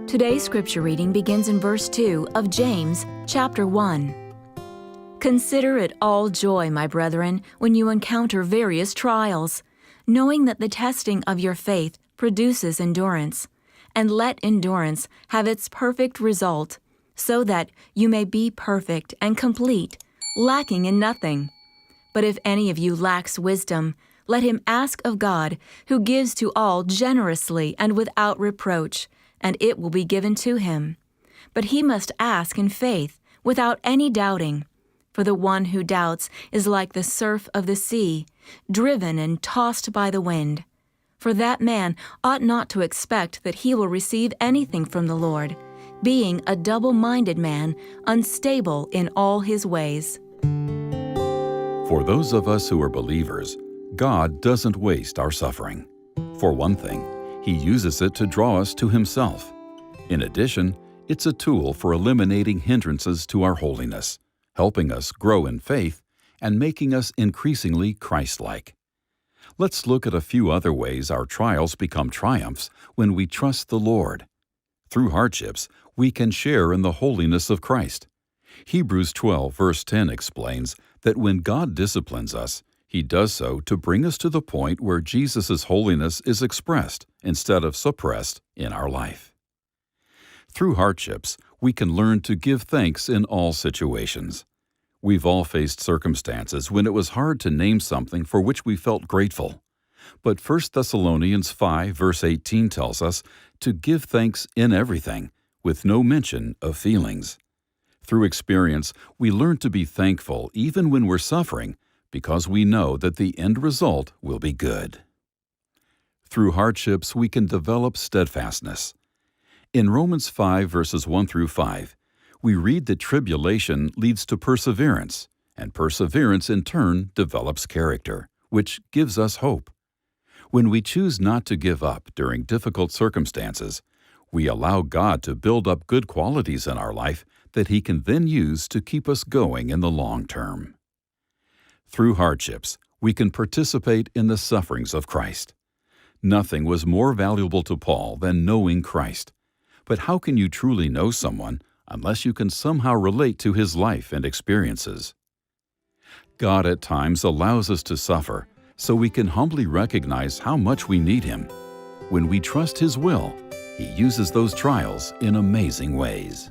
Today's scripture reading begins in verse 2 of James chapter 1. Consider it all joy, my brethren, when you encounter various trials, knowing that the testing of your faith produces endurance. And let endurance have its perfect result, so that you may be perfect and complete, lacking in nothing. But if any of you lacks wisdom, let him ask of God, who gives to all generously and without reproach, and it will be given to him. But he must ask in faith, without any doubting. For the one who doubts is like the surf of the sea, driven and tossed by the wind. For that man ought not to expect that he will receive anything from the Lord, being a double-minded man, unstable in all his ways. For those of us who are believers, God doesn't waste our suffering. For one thing, He uses it to draw us to Himself. In addition, it's a tool for eliminating hindrances to our holiness, helping us grow in faith, and making us increasingly Christ-like. Let's look at a few other ways our trials become triumphs when we trust the Lord. Through hardships, we can share in the holiness of Christ. Hebrews 12 verse 10 explains that when God disciplines us, He does so to bring us to the point where Jesus' holiness is expressed instead of suppressed in our life. Through hardships, we can learn to give thanks in all situations. We've all faced circumstances when it was hard to name something for which we felt grateful. But 1 Thessalonians 5 verse 18 tells us to give thanks in everything, with no mention of feelings. Through experience, we learn to be thankful even when we're suffering, because we know that the end result will be good. Through hardships, we can develop steadfastness. In Romans 5 verses 1 through 5, we read that tribulation leads to perseverance, and perseverance in turn develops character, which gives us hope. When we choose not to give up during difficult circumstances, we allow God to build up good qualities in our life that He can then use to keep us going in the long term. Through hardships, we can participate in the sufferings of Christ. Nothing was more valuable to Paul than knowing Christ. But how can you truly know someone unless you can somehow relate to his life and experiences? God at times allows us to suffer so we can humbly recognize how much we need Him. When we trust His will, He uses those trials in amazing ways.